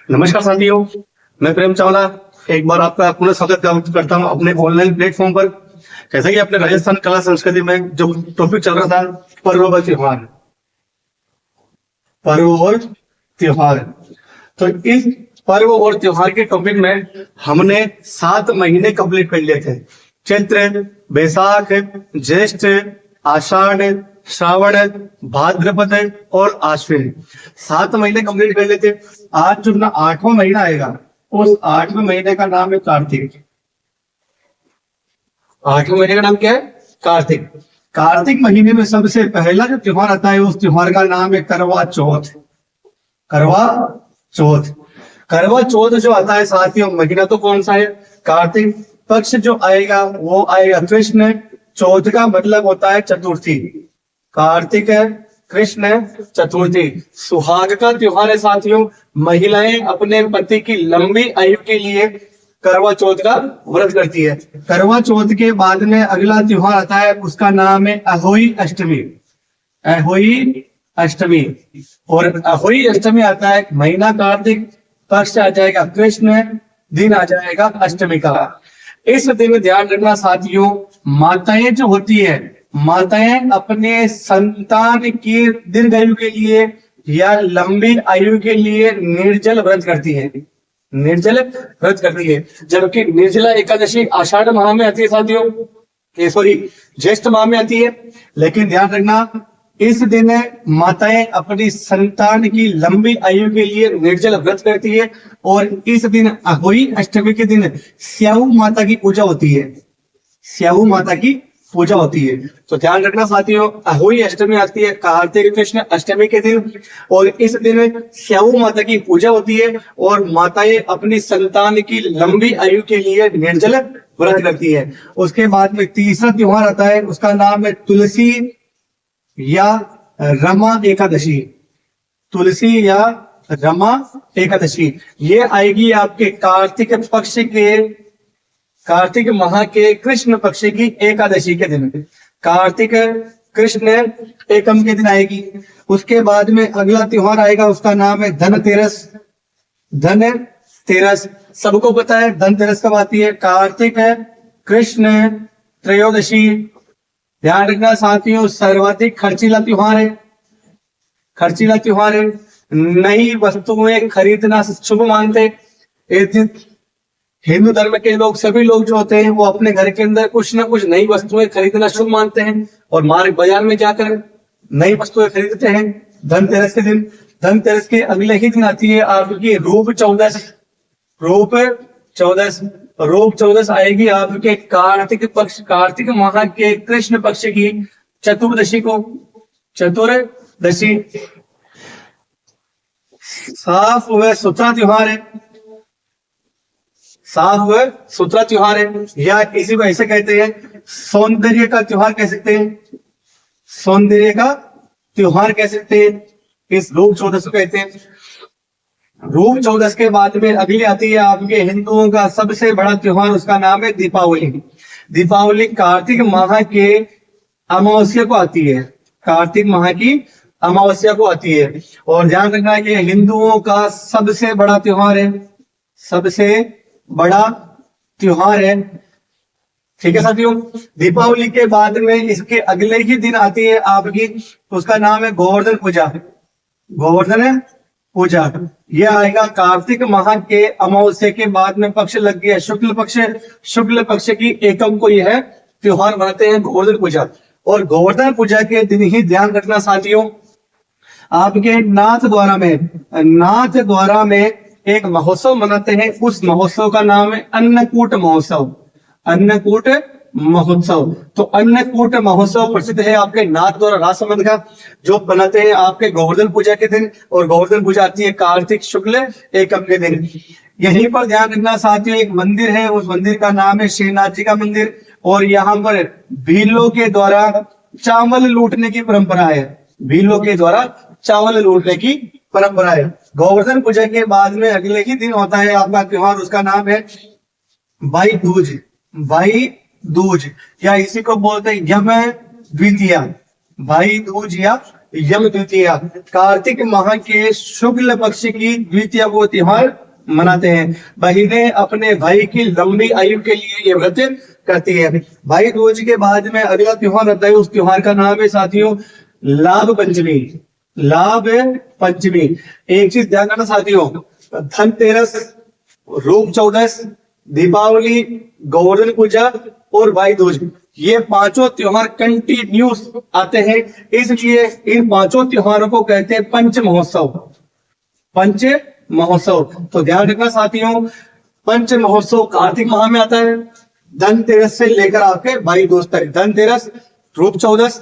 नमस्कार साथियों, मैं प्रेम चावला एक बार आपका पुनः स्वागत करता हूं अपने ऑनलाइन प्लेटफॉर्म पर। जैसा कि अपने राजस्थान कला संस्कृति में जो टॉपिक चल रहा था, पर्व और त्योहार, पर्व और त्योहार। तो इस पर्व और त्योहार के टॉपिक में हमने 7 महीने कंप्लीट कर लिए थे। चैत्र, बैसाख, ज्येष्ठ, आषाढ़, श्रावण, भाद्रपद और आश्विन, 7 महीने कंप्लीट कर लेते। आज जो अपना 8वां महीना आएगा, उस 8वें महीने का नाम है कार्तिक। 8वें महीने का नाम क्या है? कार्तिक। कार्तिक महीने में सबसे पहला जो त्योहार आता है, उस त्योहार का नाम है करवा चौथ। करवा चौथ। करवा चौथ जो आता है साथियों, महीना तो कौन सा है? कार्तिक। पक्ष जो आएगा वो आएगा कृष्ण। चौथ का मतलब होता है चतुर्थी। कार्तिक है, कृष्ण चतुर्थी। सुहाग का त्योहार है साथियों। महिलाएं अपने पति की लंबी आयु के लिए करवा चौथ का व्रत करती है। करवा चौथ के बाद में अगला त्योहार आता है, उसका नाम है अहोई अष्टमी। अहोई अष्टमी। और अहोई अष्टमी आता है महीना कार्तिक, पक्ष आ जाएगा कृष्ण, दिन आ जाएगा अष्टमी का। इस दिन ध्यान रखना साथियों, माताएं जो होती है, माताएं अपने संतान की दीर्घ आयु के लिए या लंबी आयु के लिए निर्जल व्रत करती है। निर्जल व्रत करती है। जबकि निर्जला एकादशी आषाढ़ माह में आती है साथियों, सॉरी ज्येष्ठ माह में आती है। लेकिन ध्यान रखना, इस दिन माताएं अपनी संतान की लंबी आयु के लिए निर्जल व्रत करती है। और इस दिन अहोई अष्टमी के दिन स्याऊ माता की पूजा होती है। स्याऊ माता की पूजा होती है। तो ध्यान रखना साथियों, अहोई अष्टमी आती है कार्तिक कृष्ण अष्टमी के दिन, और इस दिन स्याऊ माता की पूजा होती है और माताएं अपनी संतान की लंबी आयु के लिए निर्जल व्रत करती है। उसके बाद में तीसरा त्योहार आता है, उसका नाम है तुलसी या रमा एकादशी। तुलसी या रमा एकादशी, ये आएगी आपके कार्तिक पक्ष के, कार्तिक माह के कृष्ण पक्ष की एकादशी के दिन। कार्तिक कृष्ण एकम के दिन आएगी। उसके बाद में अगला त्योहार आएगा, उसका नाम है धनतेरस। धनतेरस सबको पता है धनतेरस कब आती है? कार्तिक कृष्ण त्रयोदशी। ध्यान रखना साथियों, सर्वाधिक खर्चीला त्योहार है। खर्चीला त्योहार है। नई वस्तुएं खरीदना शुभ मानते इस दिन। हिंदू धर्म के लोग, सभी लोग जो होते हैं, वो अपने घर के अंदर कुछ ना कुछ नई वस्तुएं खरीदना शुभ मानते हैं और मार्ग बाजार में जाकर नई वस्तुएं खरीदते हैं धनतेरस के दिन। धनतेरस के अगले ही दिन आती है आपकी रूप चौदस। रूप चौदस। रूप चौदस आएगी आपके कार्तिक पक्ष, कार्तिक माह के कृष्ण पक्ष की चतुर्दशी को। चतुर्दशी। साफ व सुथरा त्योहार है। साफ व सुथरा त्योहार है, या इसी को ऐसे कहते हैं सौंदर्य का त्योहार कह सकते हैं। सौंदर्य का त्योहार कह सकते हैं, इस रूप चौदस को कहते हैं। रूप चौदस के बाद में अगली आती है आपके हिंदुओं का सबसे बड़ा त्योहार, उसका नाम है दीपावली। दीपावली कार्तिक माह के अमावस्या को आती है। कार्तिक माह की अमावस्या को आती है। और ध्यान रखना कि हिंदुओं का सबसे बड़ा त्योहार है। सबसे बड़ा त्योहार है। ठीक है साथियों। दीपावली के बाद में इसके अगले ही दिन आती है आपकी, उसका नाम है गोवर्धन पूजा। गोवर्धन पूजा, यह आएगा कार्तिक माह के अमावस्या के बाद में, पक्ष लग गया शुक्ल पक्ष। शुक्ल पक्ष की एकम को यह त्योहार मनाते हैं गोवर्धन पूजा। और गोवर्धन पूजा के दिन ही ध्यान रखना साथियों, आपके नाथ द्वारा में एक महोत्सव मनाते हैं। उस महोत्सव का नाम है अन्नकूट महोत्सव। अन्नकूट महोत्सव। तो अन्नकूट महोत्सव प्रसिद्ध है आपके नाथ द्वारा राजसमंद का, जो बनाते हैं आपके गोवर्धन पूजा के दिन। और गोवर्धन पूजा आती है कार्तिक शुक्ल एकम के दिन। यहीं पर ध्यान रखना साथियों, एक मंदिर है, उस मंदिर का नाम है श्रीनाथ जी का मंदिर। और यहाँ पर भीलों के द्वारा चावल लूटने की परंपरा है। भीलों के द्वारा चावल लूटने की परंपरा है। गोवर्धन पूजा के बाद में अगले ही दिन होता है आपका त्योहार, उसका नाम है भाई दूज। भाई दूज, या इसी को बोलते हैं यम द्वितीया। भाई दूज या यम द्वितीया, कार्तिक माह के शुक्ल पक्ष की द्वितीया को त्योहार मनाते हैं। बहनें अपने भाई की लंबी आयु के लिए ये व्रत करती है। भाई दूज के बाद में अगला त्योहार आता है, उस त्योहार का नाम है साथियों लाभ पंचमी। लाभ पंचमी, एक चीज ध्यान रखना साथियों, धनतेरस, रूप चौदस, दीपावली, गोवर्धन पूजा और भाई दूज, ये पांचों त्योहार कंटिन्यूस आते हैं, इसलिए इन पांचों त्योहारों को कहते हैं पंच महोत्सव। पंच महोत्सव, तो ध्यान रखना साथियों, पंच महोत्सव कार्तिक माह में आता है, धनतेरस से लेकर आपके भाई दूज तक। धनतेरस, रूप चौदस,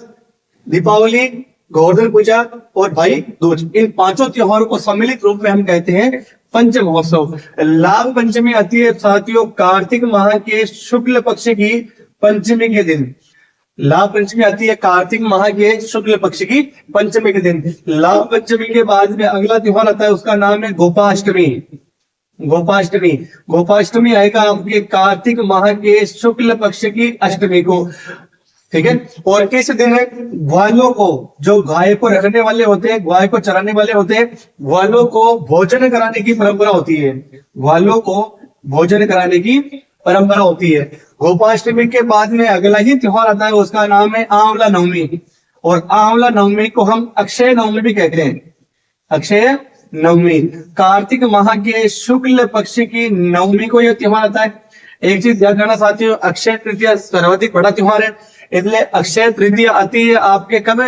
दीपावली, गोवर्धन पूजा और भाई दूज, इन पांचों त्योहारों को सम्मिलित रूप में हम कहते हैं पंच महोत्सव। लाभ पंचमी आती है साथियों कार्तिक माह के शुक्ल पक्ष की पंचमी के दिन। लाभ पंचमी आती है कार्तिक माह के शुक्ल पक्ष की पंचमी के दिन। लाभ पंचमी के बाद में अगला त्योहार आता है, उसका नाम है गोपाष्टमी। गोपाष्टमी, गोपाष्टमी आएगा आपके कार्तिक माह के शुक्ल पक्ष की अष्टमी को, ठीक है। और किस दिन है, ग्वालों को, जो गाय को रखने वाले होते हैं, गाय को चराने वाले होते हैं, ग्वालों को भोजन कराने की परंपरा होती है। ग्वालों को भोजन कराने की परंपरा होती है। गोपाष्टमी के बाद में अगला ही त्योहार आता है, उसका नाम है आंवला नवमी। और आंवला नवमी को हम अक्षय नवमी भी कहते हैं। अक्षय नवमी, कार्तिक माह के शुक्ल पक्ष की नवमी को यह त्योहार आता है। एक चीज ध्यान रखना साथियों, अक्षय तृतीया सर्वाधिक बड़ा त्योहार है, इसलिए अक्षय तृतीया आती है आपके कब,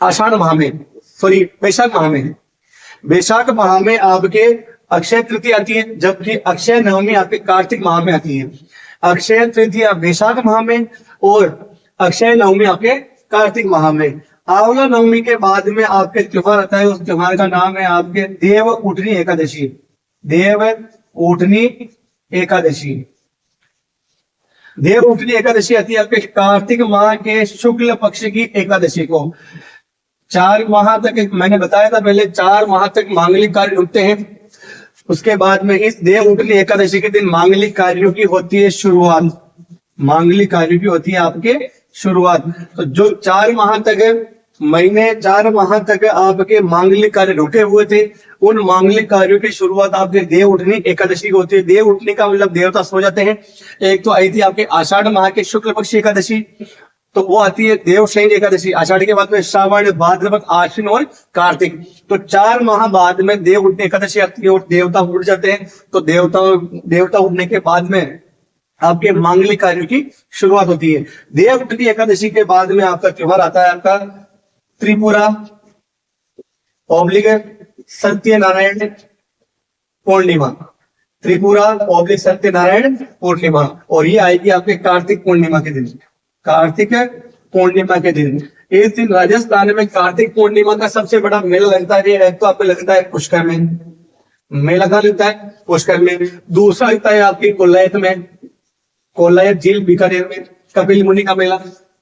आषाढ़ माह में, सॉरी वैशाख माह में। वैशाख माह में आपके अक्षय तृतीया आती है, जबकि अक्षय नवमी आपके कार्तिक माह में आती है। अक्षय तृतीया वैशाख माह में और अक्षय नवमी आपके कार्तिक माह में। आंवला नवमी के बाद में आपके त्योहार आता है, उस त्योहार का नाम है आपके देव उठनी एकादशी। देव उठनी एकादशी, देव उठनी एकादशी आती है आपके कार्तिक माह के शुक्ल पक्ष की एकादशी को। 4 माह तक, मैंने बताया था पहले, 4 माह तक मांगलिक कार्य रुकते हैं। उसके बाद में इस देव उठनी एकादशी के दिन मांगलिक कार्यों की होती है शुरुआत। मांगलिक कार्यों की होती है आपके शुरुआत। तो जो 4 माह तक, महीने 4 माह तक आपके मांगलिक कार्य रुके हुए थे, उन मांगलिक कार्यों की शुरुआत आपके देव उठनी एकादशी को होती है। देव उठनी का मतलब देवता सो जाते हैं। एक तो आई थी आपके आषाढ़ माह के शुक्ल पक्ष एकादशी, तो वो आती है देवशयनी एकादशी। आषाढ़ के बाद में श्रावण, भाद्रपद, आश्विन और कार्तिक। तो 4 माह बाद में देव उठनी एकादशी आती है और देवता उठ जाते हैं। तो देवता उठने के बाद में आपके मांगलिक कार्यों की शुरुआत होती है। देव उठनी एकादशी के बाद में आपका त्योहार आता है आपका त्रिपुरा ऑब्लिक सत्यनारायण पूर्णिमा। त्रिपुरा ऑब्लिक सत्यनारायण पूर्णिमा, और ये आएगी आपके कार्तिक पूर्णिमा के दिन। कार्तिक पूर्णिमा के दिन, इस दिन राजस्थान में कार्तिक पूर्णिमा का सबसे बड़ा मेला लगता है। एक तो आपको लगता है पुष्कर में, मेला कहाँ लगता है, पुष्कर में। दूसरा लगता है आपकी कोलायत में, कोलायत झील बीकानेर में, कपिल मुनि का मेला।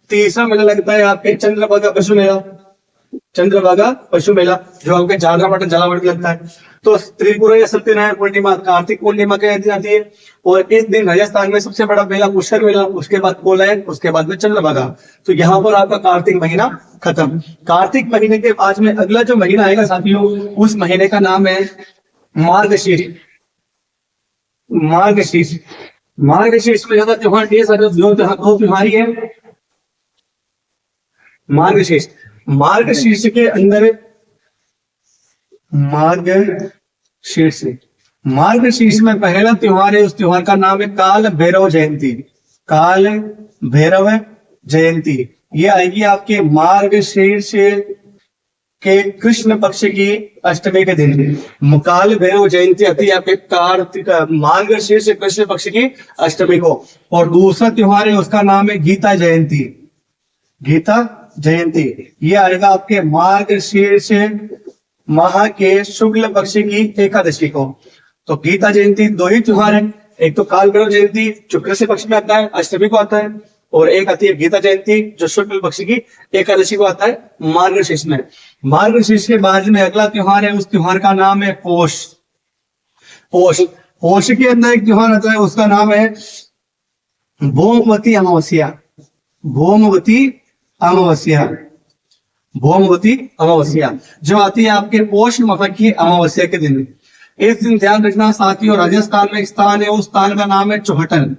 तीसरा मेला लगता है आपके चंद्रभागा पशु मेला, चंद्रभागा पशु मेला, जो आपके झालरापाटन झालावाड़ में लगता है। तो त्रिपुरा या सत्यनारायण पूर्णिमा कार्तिक पूर्णिमा के दिन आती है, और इस दिन राजस्थान में सबसे बड़ा मेला पुष्कर मेला, उसके बाद कोलायत, उसके बाद में चंद्रभागा। तो यहाँ पर आपका कार्तिक महीना खत्म। कार्तिक महीने के बाद में अगला जो महीना आएगा साथियों, उस महीने का नाम है मार्गशीर्ष। मार्गशीर्ष, मार्गशीर्ष में ज्यादा त्योहार दो त्योहार ही है। मार्गशीर्ष, मार्गशीर्ष के अंदर मार्गशीर्ष, मार्गशीर्ष में पहला त्योहार है, उस त्योहार का नाम है काल भैरव जयंती। काल भैरव जयंती ये आएगी आपके मार्गशीर्ष के कृष्ण पक्ष की अष्टमी के दिन। काल भैरव जयंती आती है आपके कार्तिक मार्गशीर्ष कृष्ण पक्ष की अष्टमी को। और दूसरा त्योहार है, उसका नाम है गीता जयंती। गीता जयंती ये आएगा आपके मार्गशीर्ष माह के शुक्ल पक्ष की एकादशी को। तो गीता जयंती 2 ही त्योहार है, एक तो काल भैरव जयंती जो कृष्ण पक्ष में आता है, अष्टमी को आता है, और एक आती है गीता जयंती जो शुक्ल पक्ष की एकादशी को आता है मार्गशीर्ष में। मार्गशीर्ष के बाद में अगला त्योहार है, उस त्योहार का नाम है पौष। पौष, पौष के अंदर एक त्योहार आता है, उसका नाम है भौमवती अमावस्या। भौमवती अमावस्या, भौमवती अमावस्या जो आती है आपके पौष माह की अमावस्या के दिन। इस दिन ध्यान रखना साथियों, राजस्थान में एक स्थान है, उस स्थान का नाम है चौहटन।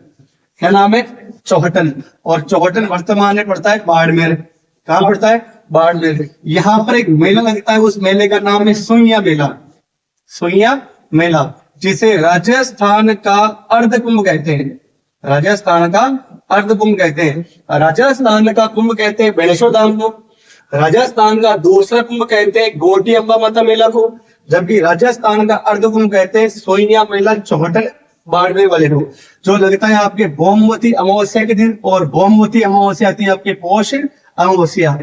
क्या नाम है? चौहटन। और चौहटन वर्तमान में पड़ता है बाड़मेर। कहाँ पड़ता है? बाड़मेर। यहाँ पर एक मेला लगता है, उस मेले का नाम है सुइया मेला। सुइया मेला, जिसे राजस्थान का अर्ध कुंभ कहते हैं। राजस्थान का अर्ध कुंभ कहते हैं। राजस्थान का कुंभ कहते हैं बेणेश्वर धाम को। राजस्थान का दूसरा कुंभ कहते हैं गोटी अम्बा माता मेला को। जबकि राजस्थान का अर्ध कुंभ कहते हैं सोइया मेला चौहटन बाड़मेर वाले को, जो लगता है आपके भौमवती अमावस्या के दिन। और भौमवती अमावस्या आती है आपके पौष अमावस्या।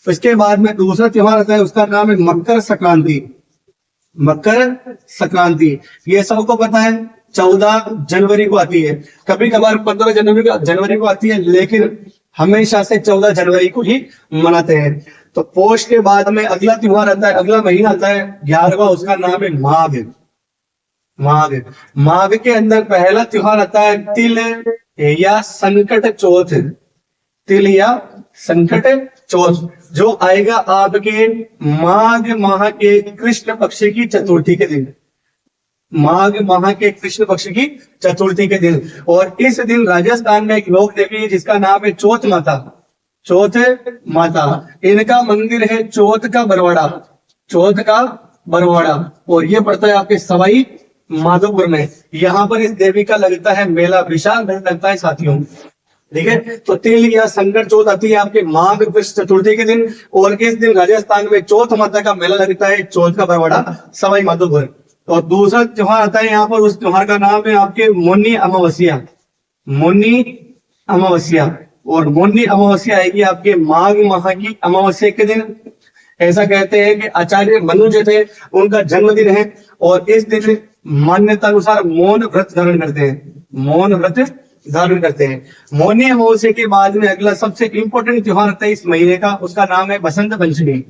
इसके बाद में दूसरा त्योहार आता है, उसका नाम है मकर संक्रांति। मकर संक्रांति ये सबको पता है 14 जनवरी को आती है। कभी कभार 15 जनवरी को आती है, लेकिन हमेशा से 14 जनवरी को ही मनाते हैं। तो पौष के बाद में अगला त्योहार आता है, अगला महीना आता है 11वां, उसका नाम है माघ। माघ माघ के अंदर पहला त्योहार आता है तिल या संकट चौथ। तिल या संकट चौथ जो आएगा आपके माघ माह के कृष्ण पक्ष की चतुर्थी के दिन। माघ माह के कृष्ण पक्ष की चतुर्थी के दिन। और इस दिन राजस्थान में एक लोक देवी है जिसका नाम है चौथ माता। चौथ माता, इनका मंदिर है चौथ का बरवाड़ा। चौथ का बरवाड़ा, और ये पड़ता है आपके सवाई माधोपुर में। यहाँ पर इस देवी का लगता है मेला, विशाल मेला लगता है साथियों। ठीक है, तो तिल या संकट चौथ आती है आपके माघ कृष्ण चतुर्थी के दिन। और इस दिन राजस्थान में चौथ माता का मेला लगता है चौथ का बरवाड़ा सवाई माधोपुर। और दूसरा त्योहार आता है यहाँ पर, उस त्योहार का नाम है आपके मोनी अमावस्या। मोनी अमावस्या, और मोनी अमावस्या आएगी आपके माघ माह की अमावस्या के दिन। ऐसा कहते हैं कि आचार्य मनु जो थे उनका जन्मदिन है, और इस दिन मान्यता अनुसार मौन व्रत धारण करते हैं। मौन व्रत धारण करते हैं। मौनी अमावस्या के बाद में अगला सबसे इंपॉर्टेंट त्योहार आता है इस महीने का, उसका नाम है बसंत पंचमी।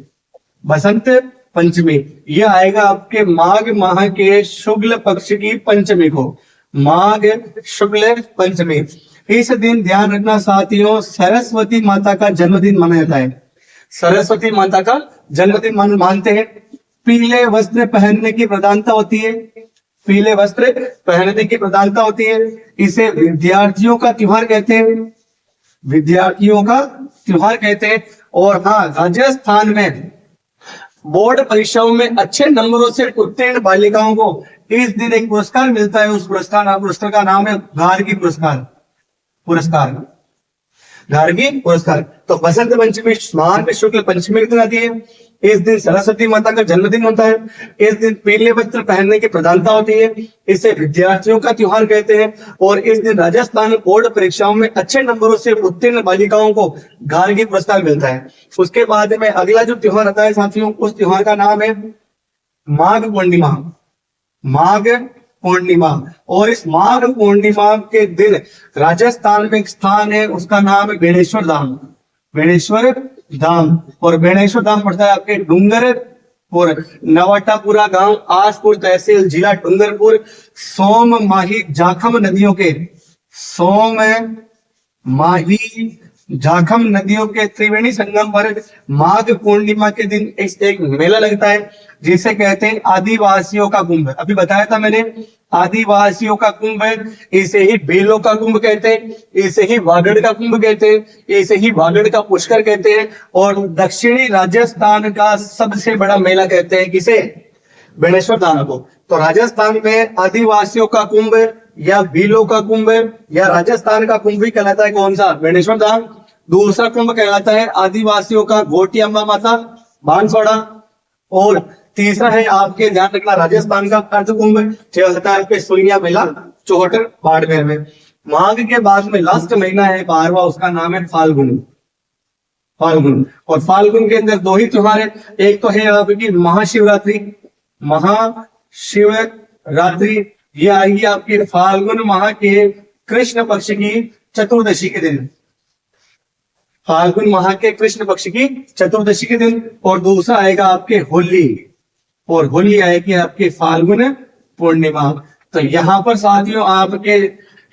बसंत पंचमी यह आएगा आपके माघ माह के शुक्ल पक्ष की पंचमी को। माघ शुक्ल पंचमी, इस दिन ध्यान रखना साथियों, सरस्वती माता का जन्मदिन मनाया जाता है। सरस्वती माता का जन्मदिन मानते हैं। पीले वस्त्र पहनने की प्रधानता होती है। पीले वस्त्र पहनने की प्रधानता होती है। इसे विद्यार्थियों का त्योहार कहते हैं। विद्यार्थियों का त्योहार कहते हैं। और हाँ, राजस्थान में बोर्ड परीक्षाओं में अच्छे नंबरों से उत्तीर्ण बालिकाओं को इस दिन एक पुरस्कार मिलता है। उस पुरस्कार का नाम है गार्गी पुरस्कार। गार्गी पुरस्कार। तो बसंत पंचमी माघ शुक्ल पंचमी के दिन आती है। इस दिन सरस्वती माता का जन्मदिन होता है। इस दिन पीले वस्त्र पहनने की प्रधानता होती है। इसे विद्यार्थियों का त्योहार कहते हैं। और इस दिन राजस्थान बोर्ड परीक्षाओं में अच्छे नंबरों से उत्तीर्ण बालिकाओं को गार्गी पुरस्कार मिलता है। उसके बाद में अगला जो त्योहार आता है साथियों, उस त्योहार का नाम है माघ पूर्णिमा। माघ पूर्णिमा, और इस माघ पूर्णिमा के दिन राजस्थान में एक स्थान है, उसका नाम है बेणेश्वर धाम। बेणेश्वर धाम, और बेणेश्वर धाम पड़ता है आपके डूंगरपुर नवाटापुरा गांव, आसपुर तहसील, जिला डूंगरपुर, सोम माही जाखम नदियों के जाखम नदियों के त्रिवेणी संगम पर माघ पूर्णिमा के दिन एक मेला लगता है जिसे कहते हैं आदिवासियों का कुंभ। अभी बताया था मैंने, आदिवासियों का कुंभ है। इसे ही बेलों का कुंभ कहते हैं, इसे ही वागड़ का कुंभ कहते हैं, इसे ही वागड़ का पुष्कर कहते हैं। और दक्षिणी राजस्थान का सबसे बड़ा मेला कहते हैं किसे? बेणेश्वर धाम को। तो राजस्थान में आदिवासियों का कुंभ या भीलों का कुंभ या राजस्थान का कुंभ भी कहलाता है कौन सा? बेणेश्वर धाम। दूसरा कुंभ कहलाता है आदिवासियों का गोटी अम्बा माता बांसवाड़ा। और तीसरा है आपके ध्यान रखना राजस्थान का अर्ध कुंभ जो होता है आपके सुइया मेला चौहटन बाड़मेर में। माघ के बाद में लास्ट महीना है 12वां, उसका नाम है फाल्गुन। फाल्गुन, और फाल्गुन के अंदर दो ही त्योहार है। एक तो है आपकी महाशिवरात्रि। महाशिवरात्रि ये आएगी आपके फाल्गुन माह के कृष्ण पक्ष की चतुर्दशी के दिन। फाल्गुन माह के कृष्ण पक्ष की चतुर्दशी के दिन। और दूसरा आएगा आपके होली, और होली आएगी आपके फाल्गुन पूर्णिमा। तो यहाँ पर साथियों आपके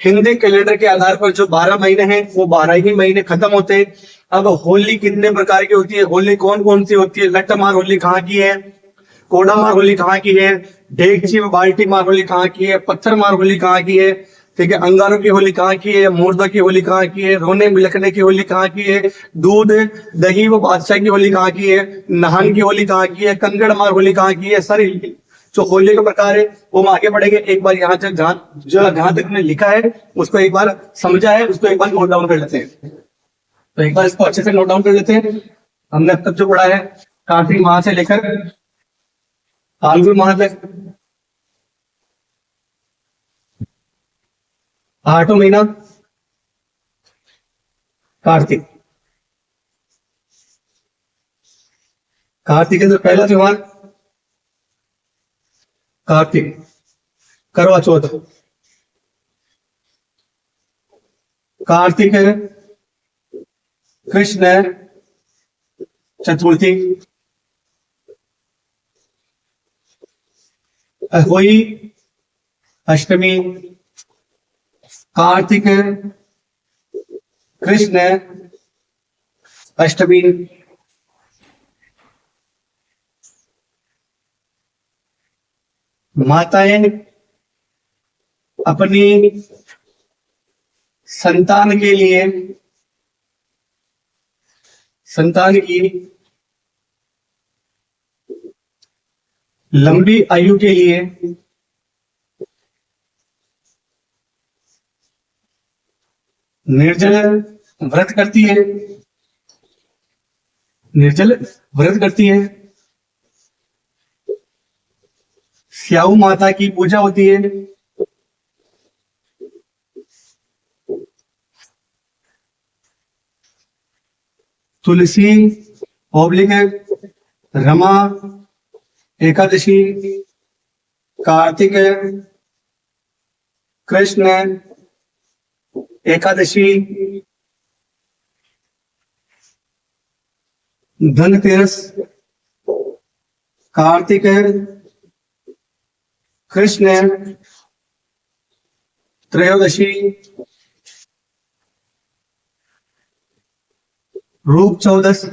हिंदी कैलेंडर के आधार पर जो 12 महीने हैं वो 12 ही महीने खत्म होते हैं। अब होली कितने प्रकार की होती है, होली कौन कौन सी होती है, लट्ठमार होली कहाँ की है, कोडा मार होली कहाँ की है, डेगची में बाल्टी मार होली कहाँ की है, पत्थर मार होली कहाँ की है, ठीक है, अंगारों की होली कहाँ की है, मुर्दा की होली कहाँ की है, रोने बिलखने की होली कहाँ की है, दूध दही व बादशाह की होली कहाँ की है, नहान की होली कहाँ की है, कंगड़ मार होली कहाँ की है। सारी जो होली का प्रकार है वो हम आगे बढ़ेंगे। एक बार यहाँ तक जहाँ तक मैंने लिखा है उसको एक बार समझा है, उसको एक बार नोट डाउन कर लेते हैं। तो एक बार इसको अच्छे से नोट डाउन कर लेते हैं। हमने अब तक जो पढ़ा है कार्तिक माह से लेकर फाल्गुन माह तक, 8वां महीना कार्तिक। कार्तिक के अंदर पहला त्योहार कार्तिक करवा चौथ। कार्तिक कृष्ण चतुर्थी, अहोई अष्टमी, कार्तिक कृष्ण अष्टमी, माताएं अपनी संतान के लिए, संतान की लंबी आयु के लिए निर्जल व्रत करती है, निर्जल व्रत करती है। स्याऊ माता की पूजा होती है। तुलसी ओब्लिक रमा एकादशी, कार्तिक कृष्ण एकादशी, धनतेरस, कार्तिक कृष्ण त्रयोदशी, रूप चौदस,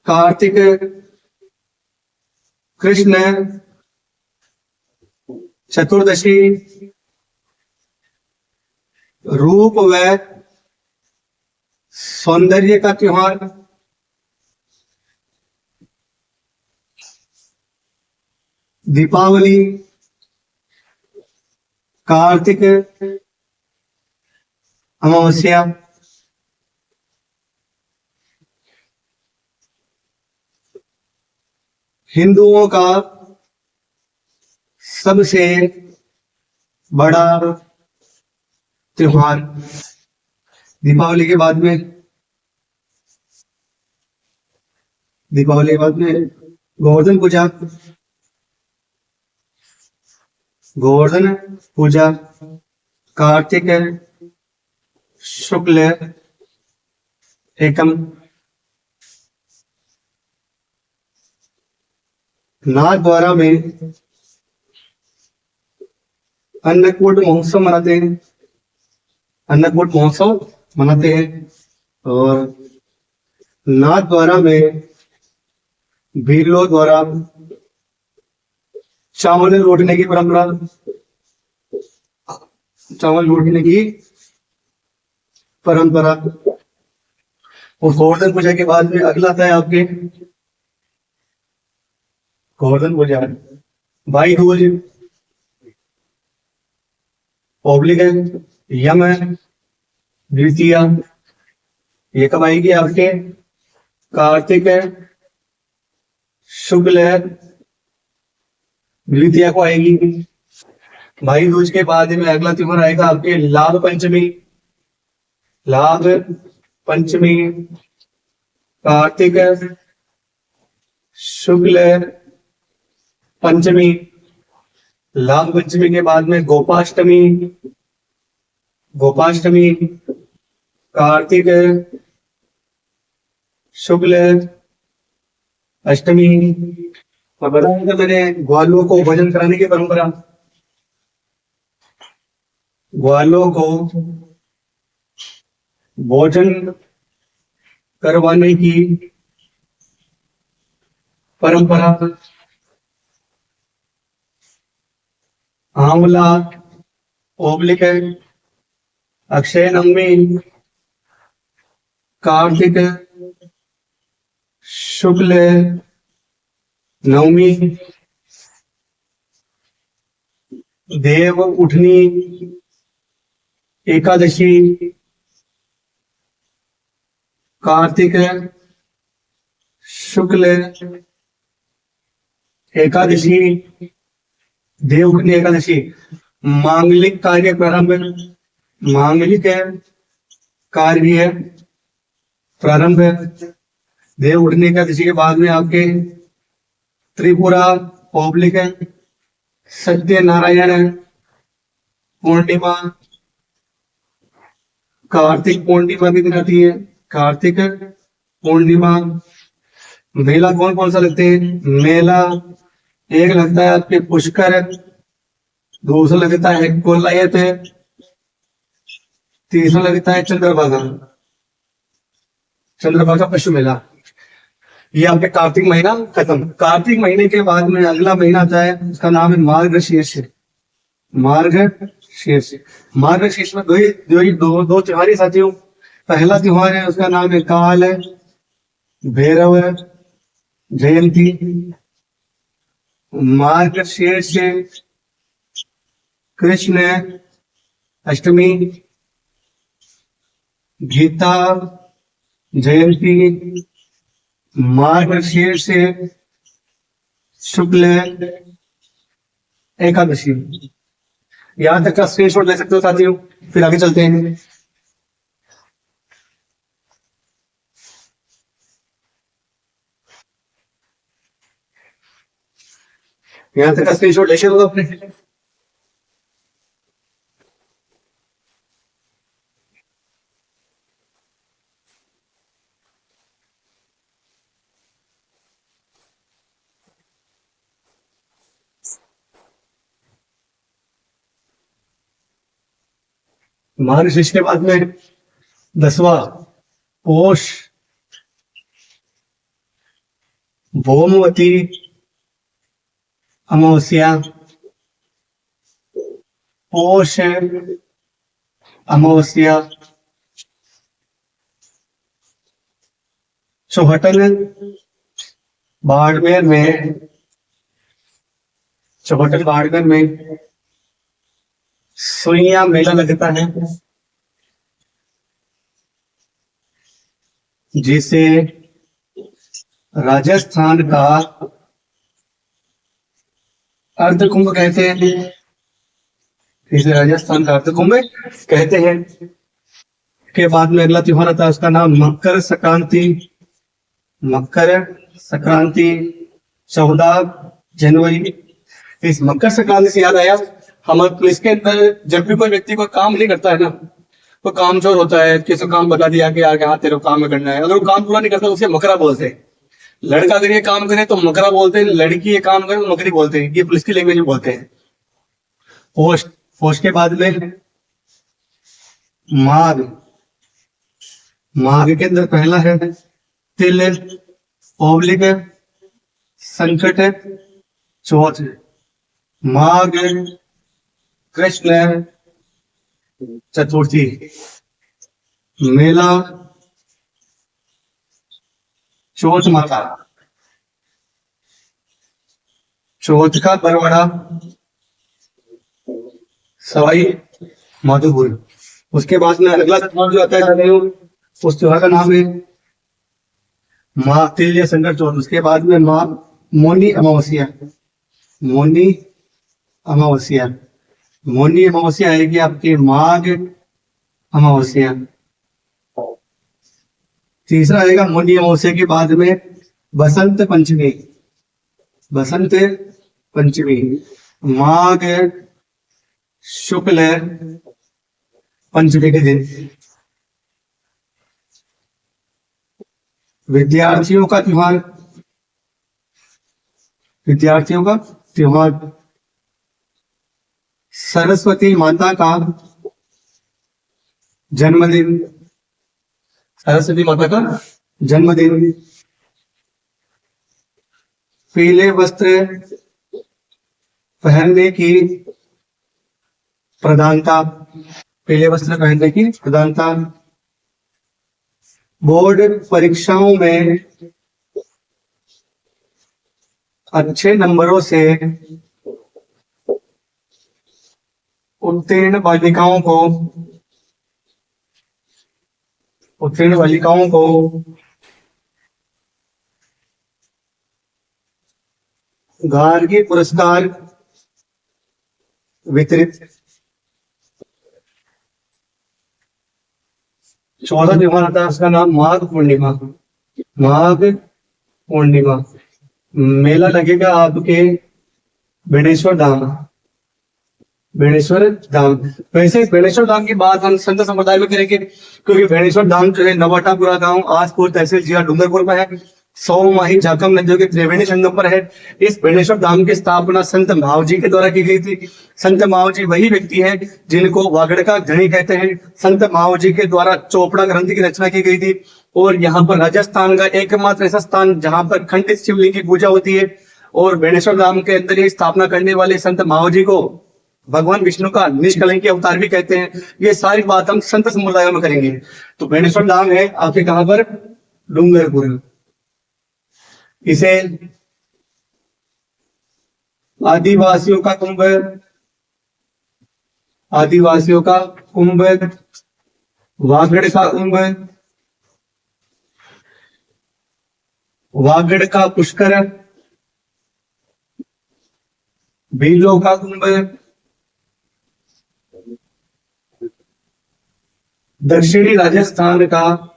कार्तिक कृष्ण चतुर्दशी, रूप व सौंदर्य का त्योहार दीपावली, कार्तिक अमावस्या, हिंदुओं का सबसे बड़ा त्योहार। दीपावली के बाद में, दीपावली के बाद में गोवर्धन पूजा, गोवर्धन पूजा कार्तिक शुक्ल एकम। नाथद्वारा में अन्नकूट महोत्सव मनाते हैं, अन्नकूट महोत्सव मनाते हैं। और नाथद्वारा में भीलों द्वारा चावल लूटने की परंपरा, चावल लूटने की परंपरा। और गोवर्धन पूजा के बाद में अगला आता है आपके गोवर्धन पूजा, भाई दूज, ओब्लिक यम द्वितीया। ये कब आएगी आपके कार्तिक शुक्ल द्वितीया को आएगी। भाई दूज के बाद में अगला त्योहार आएगा आपके लाभ पंचमी, लाभ पंचमी कार्तिक शुक्ल पंचमी। लाभ पंचमी के बाद में गोपाष्टमी, गोपाष्टमी कार्तिक शुक्ल अष्टमी। और बताया था मैंने ग्वालों को भोजन कराने की परंपरा, ग्वालों को भोजन करवाने की परंपरा। आंवला ओब्लिक अक्षय नवमी, कार्तिक शुक्ल नवमी, देव उठनी एकादशी, कार्तिक शुक्ल एकादशी, देव उठनी एकादशी। मांगलिक कार्य प्रारंभ, मांगलिक कार्य प्रारंभ देव उठनी एकादशी के बाद में आपके त्रिपुरा पब्लिक सत्यनारायण पूर्णिमा, कार्तिक पूर्णिमा भी दिखाती है, कार्तिक पूर्णिमा। मेला कौन कौन सा लगते हैं? मेला एक लगता है आपके पुष्कर, दूसरा लगता है कोलायत, तीसरा लगता है चंद्रभागा, चंद्रभागा पशु मेला। ये आपके कार्तिक महीना खत्म। कार्तिक महीने के बाद में अगला महीना आता है, उसका नाम है मार्गशीर्ष। मार्गशीर्ष, मार्गशीर्ष में दो त्योहार ही साथियों। पहला त्योहार है उसका नाम है काल भैरव जयंती। मार्गशीर्ष कृष्ण अष्टमी, गीता जयंती, मार्गशीर्ष शुक्ल एकादशी। यहां तक का स्क्रीनशॉट ले सकते हो साथियों, फिर आगे चलते हैं। यहां तक का स्क्रीनशॉट ले सकते हो अपने। मार्गशीर्ष के बाद में 10वां पोष भौमवती अमावस्या। पोष अमावस्या चौहटन बाड़मेर में, चौहटन बाड़मेर में सुइया मेला लगता है, जिसे राजस्थान का अर्धकुंभ कहते हैं। इसे राजस्थान का अर्धकुंभ कहते हैं। के बाद में अगला त्योहार आता है, उसका नाम मकर संक्रांति। मकर संक्रांति 14 जनवरी। इस मकर संक्रांति से याद आया, हमारे इसके अंदर जब भी कोई व्यक्ति कोई काम नहीं करता है ना, तो काम चोर होता है, किसी को काम बता दिया कि यार हाँ तेरे को काम में करना है, अगर वो काम पूरा नहीं करता उसे मकरा बोलते हैं। लड़का अगर ये काम करे तो मकरा बोलते हैं, लड़की ये काम करे तो मकरी बोलते हैं। ये पुलिस की लैंग्वेज में बोलते हैं। पोस्ट, पोस्ट के बाद में माघ। माघ के अंदर पहला है तिल ओब्लिक संकट चौथ। माघ कृष्ण चतुर्थी। मेला चौथ माता, चौथ का बरवाड़ा सवाई माधोपुर। उसके बाद में अगला त्योहार जो आता है उस त्योहार का नाम है माँ तिल या संकट चौथ। उसके बाद में माँ मोनी अमावस्या। मोनी अमावस्या, मोनी अमावस्या आएगी आपकी माघ अमावस्या। तीसरा आएगा मोनी अमावस्या के बाद में बसंत पंचमी। बसंत पंचमी माघ शुक्ल पंचमी के दिन। विद्यार्थियों का त्योहार, विद्यार्थियों का त्योहार सरस्वती माता का जन्मदिन, सरस्वती माता का जन्मदिन। पीले वस्त्र पहनने की प्रधानता, पीले वस्त्र पहनने की प्रधानता। बोर्ड परीक्षाओं में अच्छे नंबरों से उत्तीर्ण बालिकाओं को उत्तीर्ण बालिकाओं को गार्गी पुरस्कार वितरित। 14 त्योहार आता है, उसका नाम माघ पूर्णिमा। माघ पूर्णिमा मेला लगेगा आपके बेणेश्वर धाम, बेणेश्वर धाम। वैसे बेणेश्वर धाम की बात हम संत संप्रदाय में करेंगे, क्योंकि बेणेश्वर धाम जो है नवाटापुरा गांव आसपुर तहसील जिला डूंगरपुर में है। 100 माही झाकम नदियों के त्रिवेणी संगम पर है। इस बेणेश्वर धाम की स्थापना संत मावजी के द्वारा की गई थी। संत मावजी वही व्यक्ति है जिनको वागड़ का धनी कहते हैं। संत मावजी के द्वारा चोपड़ा ग्रंथ की रचना की गई थी। और यहाँ पर राजस्थान का एकमात्र ऐसा स्थान जहां पर खंडित शिवलिंग की पूजा होती है। और बेणेश्वर धाम के अंदर ये स्थापना करने वाले संत मावजी को भगवान विष्णु का निष्कलंकी अवतार भी कहते हैं। ये सारी बात हम संत समुदायों में करेंगे। तो बेणेश्वर धाम है आपके कहां पर? डूंगरपुर। इसे आदिवासियों का कुंभ, आदिवासियों का कुंभ, वागड़ का कुंभ, वागड़ का पुष्कर, भीलों का कुंभ, दक्षिणी राजस्थान का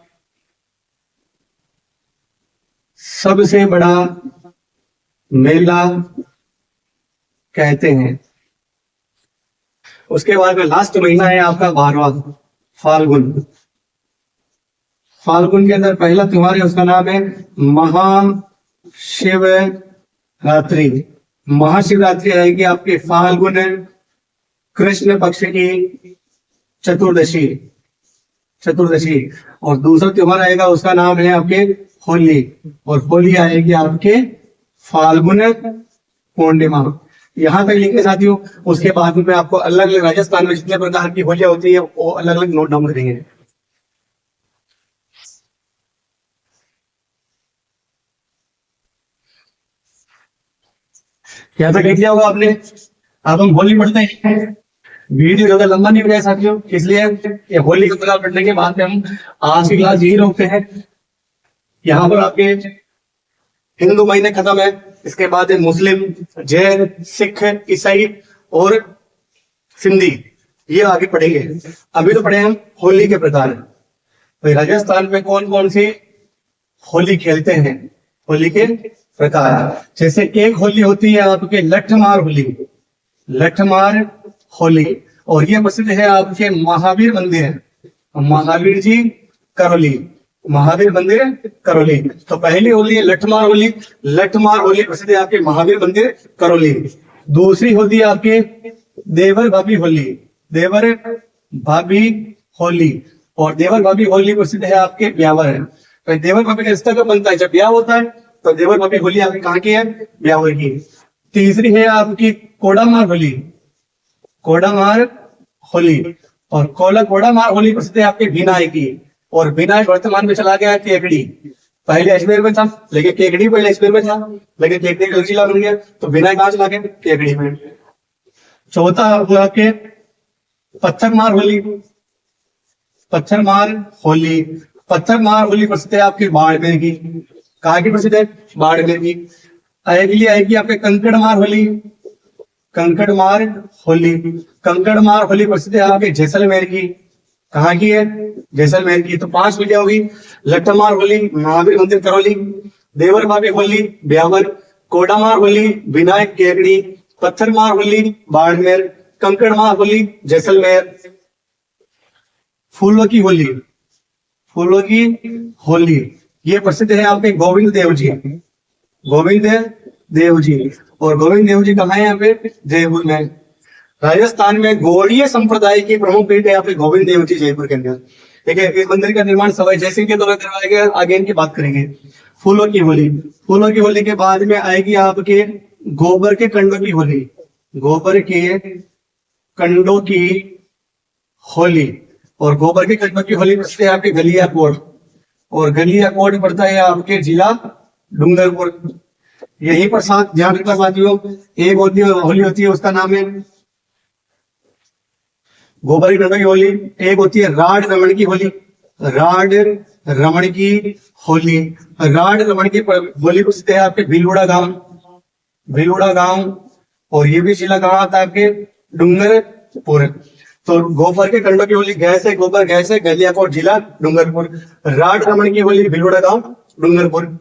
सबसे बड़ा मेला कहते हैं। उसके बाद में लास्ट महीना है आपका 12वां, फाल्गुन। फाल्गुन के अंदर पहला त्योहार है, उसका नाम है महाशिवरात्रि। महाशिवरात्रि आएगी आपके फाल्गुन कृष्ण पक्ष की चतुर्दशी, चतुर्दशी। और दूसरा त्योहार आएगा, उसका नाम है आपके होली। और होली आएगी आपके फाल्गुन पूर्णिमा। यहां तक लिखे साथियों। उसके बाद में आपको अलग अलग राजस्थान में जितने प्रकार की होलियां होती है वो अलग अलग नोट डाउन करेंगे। क्या तक लिख लिया होगा आपने? अब हम होली पढ़ते हैं। वीडियो ज्यादा लंबा नहीं हो जाए साथियों, इसलिए ये होली का प्रकार पढ़ने के बाद में हम आज की क्लास यही रोकते हैं। यहाँ पर आपके हिंदू महीने खत्म है। इसके बाद मुस्लिम, जैन, सिख, ईसाई और सिंधी, ये आगे पढ़ेंगे। अभी तो पढ़े हम होली के प्रकार। तो राजस्थान में कौन कौन सी होली खेलते हैं, होली के प्रकार। जैसे एक होली होती है आपके लठमार होली, लठमार होली। और ये प्रसिद्ध है आपके महावीर मंदिर, महावीर जी करौली, महावीर मंदिर करौली। तो पहली होली है लठमार होली। लठमार होली प्रसिद्ध है आपके महावीर मंदिर करौली। दूसरी होती है आपके देवर भाभी होली, देवर भाभी होली। और देवर भाभी होली प्रसिद्ध है आपके ब्यावर। तो देवर भाभी का रिश्ता कब बनता है? जब ब्याह होता है। तो देवर भाभी होली आपकी कहाँ की है? ब्यावर की। तीसरी है आपकी कोडामार होली, कोडामार होली। और कोडामार होली प्रसिद्ध है आपके भिनाई की। और भिनाई वर्तमान में चला गया है केकड़ी। पहले अजमेर में था, लेकिन केकड़ी पहले अजमेर में था, लेकिन केकड़ी का जिला बन गया। तो भिनाई कहाँ चला गया? केकड़ी में। चौथा हुआ के पत्थरमार होली, पत्थरमार होली। पत्थरमार होली प्रसिद्ध है आपके बाड़मेर की। कहाँ की प्रसिद्ध है? बाड़मेर की। अगली आएगी आपके कंकड़मार होली, कंकड़मार होली। कंकड़मार होली प्रसिद्ध है आपके जैसलमेर की। कहाँ की है? जैसलमेर की। तो 5 होलियां होगी। लठमार होली महावीर मंदिर करौली, देवर भाभी होली ब्यावर, कोडामार होली विनायक केकड़ी, पत्थरमार होली बाड़मेर, कंकड़मार होली जैसलमेर। फूलों की होली, फूलों की होली ये प्रसिद्ध है आपके गोविंद देव जी, गोविंद देव जी। और गोविंद देव जी कहाँ है? यहाँ पे जयपुर में। राजस्थान में गौड़ीय संप्रदाय की प्रमुख पीठ है यहाँ पे गोविंद देव जी जयपुर के अंदर। ठीक है, इस मंदिर का निर्माण सवाई जयसिंह के द्वारा करवाया गया। आगे इनकी बात करेंगे। फूलों की होली, फूलों की होली के बाद में आएगी आपके गोबर के कंडों की होली। गोबर के कंडों की होली, और गोबर के कंडों की होली बसते हैं आपके गलिया कोट, और गलिया कोट पड़ता है आपके जिला डूंगरपुर। यहीं पर साथ ध्यान रखना साथियों, एक होली होती है उसका नाम है गोबर की कंडों की होली, एक होती है राड रमण की होली। राड रमण की होली, राड रमण की होली बसते हैं आपके भिलुड़ा गांव, भिलुड़ा गांव, और ये भी जिला कहाँ आता है आपके डूंगरपुर। तो गोबर के कंडों की होली गैस है, गोबर गैस है, गलियाकोट जिला डूंगरपुर। राड रमण की होली भिलुड़ा गांव डूंगरपुर।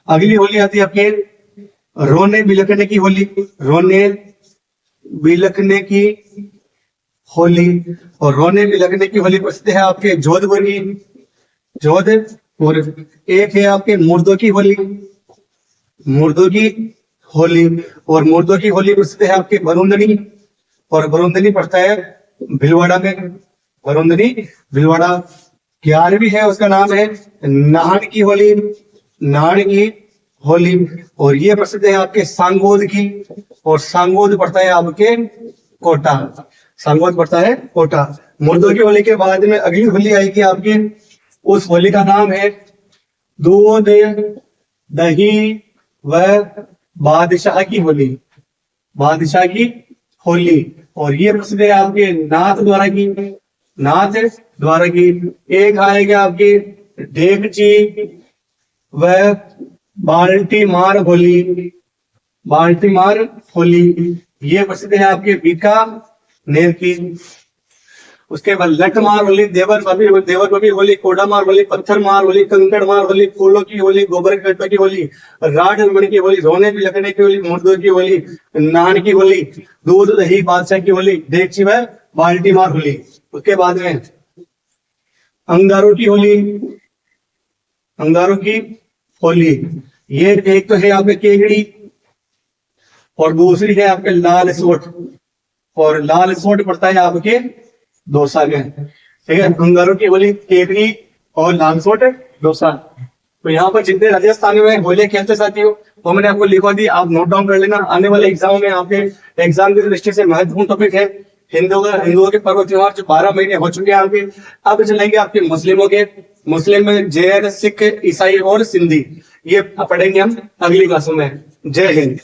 अगली होली आती है आपके रोने बिलकने की होली, रोने बिलकने की होली, और रोने बिलकने की होली बसते हैं आपके जोधपुर की, जोधपुर। एक है आपके मुर्दों की होली, मुर्दों की होली, और मुर्दों की होली बसते हैं आपके बरुंदनी, और बरुंदनी पड़ता है भिलवाड़ा में, बरुंदनी भिलवाड़ा। 11वीं है उसका नाम है नाहन की होली, नाहन की होली, और ये प्रसिद्ध है आपके सांगोद की, और सांगोद पड़ता है आपके कोटा, सांगोद पड़ता है कोटा। मुर्दों की होली के बाद में अगली होली आएगी आपकी, उस होली का नाम है दूध दही व बादशाह की होली, बादशाह की होली, और ये प्रसिद्ध है आपके नाथ द्वारा की, नाथ द्वारा की। एक आएगा आपकी डेगची व बाल्टी मार होली, बाल्टी मार होली, ये प्रसिद्ध है आपके बीकानेर की। उसके बाद लठ मार होली, देवर बबी होली, कोडा मार होली, पत्थर मार होली, कंकड़ मार होली, फूलों की होली, गोबर के कंडों की होली, राड रमण की होली, रोने भी लगने की होली, मुर्दों की होली, नान की होली, दूध दही बादशाह की होली, डेगची व बाल्टी मार होली। उसके बाद में अंगारों की होली, अंगारों की होली, ये एक तो है आपके केगड़ी, और दूसरी है आपके लाल सोट, और लाल सोट पड़ता है आपके दौसा में। ठीक है, अंगारों की होली, केगड़ी और लाल सोट दौसा। तो यहाँ पर जितने राजस्थान में होली खेलते साथियों वो मैंने आपको लिखवा दी, आप नोट डाउन कर लेना। आने वाले एग्जाम में आपके एग्जाम की दृष्टि से महत्वपूर्ण टॉपिक है हिंदुओं के पर्व त्योहार जो 12 महीने हो चुके हैं आपके। अब चलेंगे आपके मुस्लिमों के, मुस्लिम में जैन, सिख, ईसाई और सिंधी, ये पढ़ेंगे हम अगली क्लासों में। जय हिंद।